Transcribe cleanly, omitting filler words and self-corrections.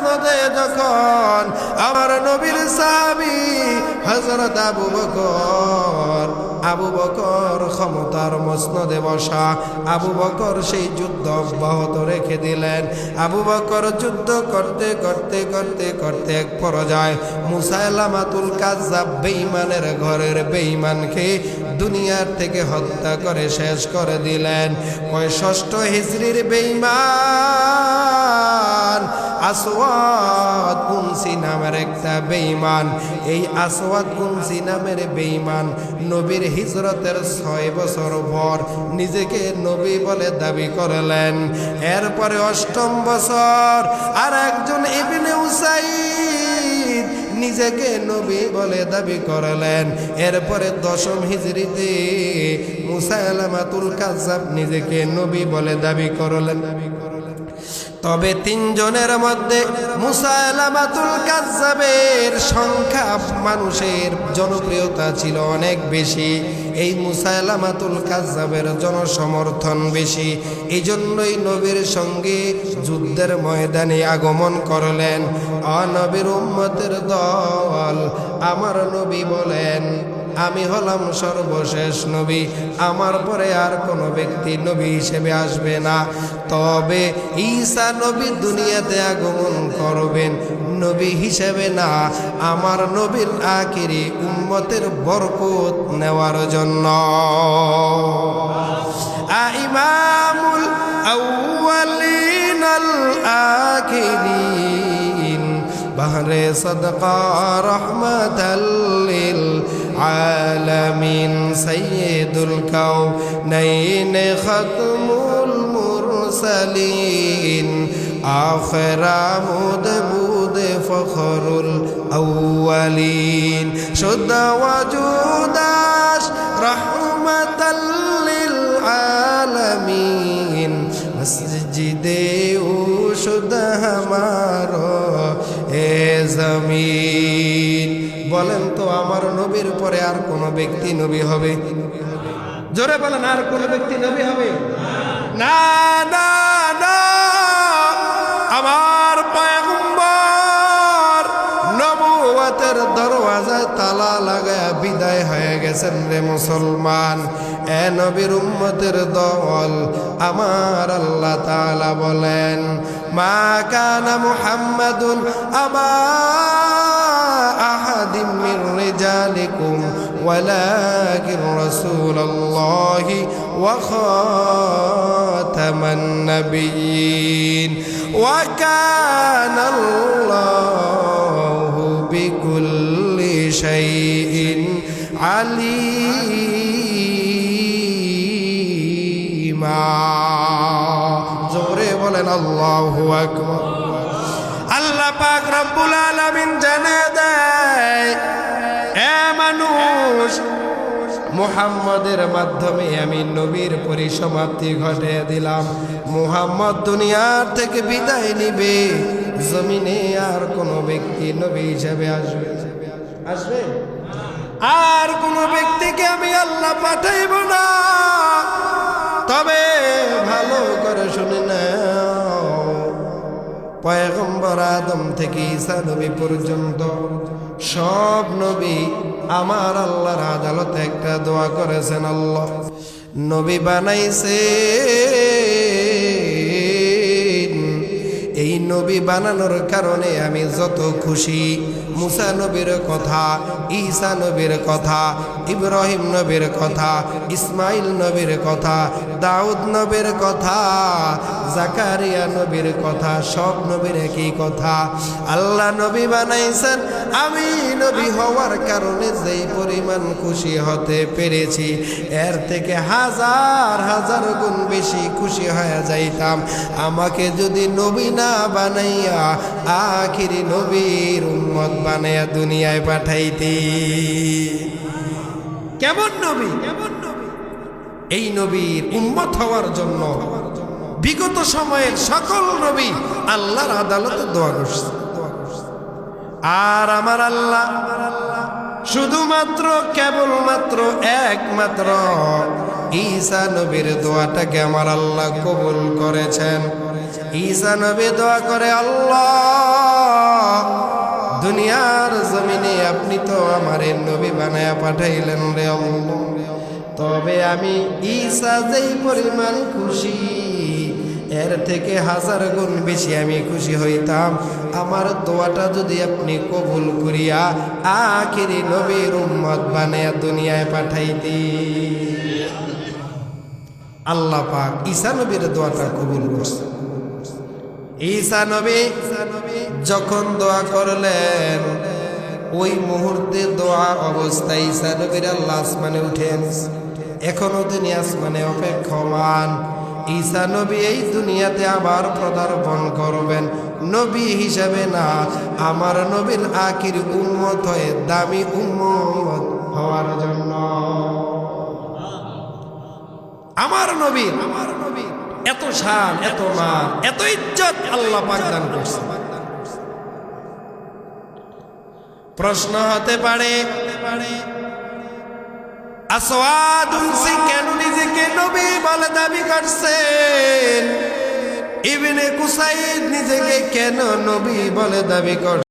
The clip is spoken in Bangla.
মসনদে যখন আমার নবীর সাহাবী হযরত আবু বকর ক্ষমতার মসনদে বসা, আবু বকর সেই যুদ্ধ অব্যাহত রেখে দিলেন। আবু বকর যুদ্ধ করতে করতে করতে করতে এক পর্যায়ে মুসাইলামাতুল কাজ্জাব বেঈমানের ঘরের বেঈমানকে দুনিয়ার থেকে হত্যা করে শেষ করে দিলেন। ৬৫ হিজরির বেঈমান আসওয়াদ কুনসি নামের একটা বেঈমান, এই আসওয়াদ কুনসি নামের বেঈমান নবীর হিজরতের ৬ বছর পর নিজেকে নবী বলে দাবি করলেন। এরপরে ৮ম বছর আর একজন ইবনে উসাইদ নিজেকে নবী বলে দাবি করলেন। এরপরে ১০ম হিজরিতে মুসাইলামাতুল কাজ্জাব নিজেকে নবী বলে দাবি করলেন। তবে ৩ জনের মধ্যে মুসাইলামাতুল কাজ্জাবের সংখ্যা, মানুষের জনপ্রিয়তা ছিল অনেক বেশি। এই মুসাইলামাতুল কাজ্জাবের জনসমর্থন বেশি, এই জন্যই নবীর সঙ্গে যুদ্ধের ময়দানে আগমন করলেন। নবীর উম্মতের দল, আমার নবী বলেন আমি হলাম সর্বশেষ নবী, আমার পরে আর কোনো ব্যক্তি নবী হিসেবে আসবে না। তবে ঈসা নবী দুনিয়াতে আগমন করবেন নবী হিসেবে না, আমার নবীর আখিরি উম্মতের বরকত নেওয়ার জন্য। ইমামুল আউয়ালিন আল আখিরিন বাহরে সদকা রহমাতাল লিল আলামিন সাইয়্যিদুল কাউনাইন খাতমুল মুরসালিন আখিরামুদ বুদ ফখরুল আউয়ালিন শুদ্ধ ওয়াজুদাস রহমাতাল লিল আলামিন মসজিদে ও শুদ্ধ হামারো এ জমিন। বলেন তো আমার নবীর পরে আর কোন ব্যক্তি নবী হবে? জোরে বলেন, আর কোন ব্যক্তি নবী হবে? না না না, আমার পয়গম্বর নবুয়তের দরওয়াজায় তালা লাগায়া বিদায় হয়ে গেছেন রে মুসলমান। এ নবীর উম্মতের দল, আমার আল্লাহ তাআলা বলেন মা কানা মুহাম্মাদুন আবা আহাদিম মির রিজালিকুম ওয়ালাকিন রাসূলুল্লাহি ওয়া খাতামান নাবিয়্যিন ওয়া কানা আল্লাহু বিকুল্লি শাইইন আলীমা। জোরে বলেন আল্লাহু আকবার। আল্লাহ পাক রব্বুল আলামিন জানিয়ে দেয়, এ মানুষ, মুহাম্মদের মাধ্যমে আমি নবীর পরিসমাপ্তি ঘটিয়ে দিলাম। মুহাম্মদ দুনিয়ার থেকে বিদায় নিবে, জমিনে আর কোনো ব্যক্তি নবী হিসেবে আসবে আর কোনো ব্যক্তিকে আমি আল্লাহ পাঠাইব না। তবে ভালো করে শুনে নাও, পয়গম্বর আদম থেকে ঈসা নবী পর্যন্ত সব নবী আমার আল্লাহর আদালতে একটা দোয়া করেছেন। আল্লাহ নবী বানাইছে, এই নবী বানানোর কারণে আমি যত খুশি। মুসা নবীর কথা, ঈসা নবীর কথা, ইব্রাহিম নবীর কথা, ইসমাইল নবীর কথা, দাউদ নবীর কথা, জাকারিয়া নবীর কথা, সব নবীর একই কথা। আল্লাহ নবী বানাইছেন, আমি নবী হওয়ার কারণে যেই পরিমাণ খুশি হতে পেরেছি, এর থেকে হাজার হাজার গুণ বেশি খুশি হয়ে যাইতাম আমাকে যদি নবী না বানাইয়া আখিরি নবীর উম্মত বানাইয়া দুনিয়ায় পাঠাইতে। কেমন নবী? এই নবীর উম্মত হওয়ার জন্য বিগত সময়ের সকল নবী আল্লাহর আদালতে দোয়া করছে। আর আমার আল্লাহ শুধুমাত্র কেবলমাত্র একমাত্র ঈসা নবীর দোয়াটাকে আমার আল্লাহ কবুল করেছেন। ঈসা নবী দোয়া করে, আল্লাহ আপনি তো আমারে নবী বানায়া পাঠাইলেন রে আল্লাহ। তবে আমি ঈসা যেই পরিমাণ খুশি, এর থেকে 1000 গুণ বেশি আমি খুশি হইতাম আমার দোয়াটা যদি আপনি কবুল করিয়া আখিরি নবীর উম্মত বানায়া দুনিয়ায় পাঠাইতে। আল্লাহ পাক ঈসা নবীর দোয়াটা কবুল করছে। ঈসা নবী যখন দোয়া করলেন, ওই মুহূর্তে দোয়া অবস্থায় ঈসা নবীর আল্লাহ আসমানে উঠেন। এখনো তিনি আসমানে অপেক্ষমান। ঈসা নবী এই দুনিয়াতে আবার পদার্পণ করবেন, নবী হিসাবে না, আমার নবীর আখির উম্মত হয়ে দামি উম্মত হওয়ার জন্য। আমার নবী এত শান, এত মান, এত ইজ্জত আল্লাহ পাক দান করছে। প্রশ্ন হতে পারে, আসওয়াদ উনসি কেন নিজেকে নবী বলে দাবি করছেন? ইবনে কুসাইদ নিজেকে কেন নবী বলে দাবি করছেন?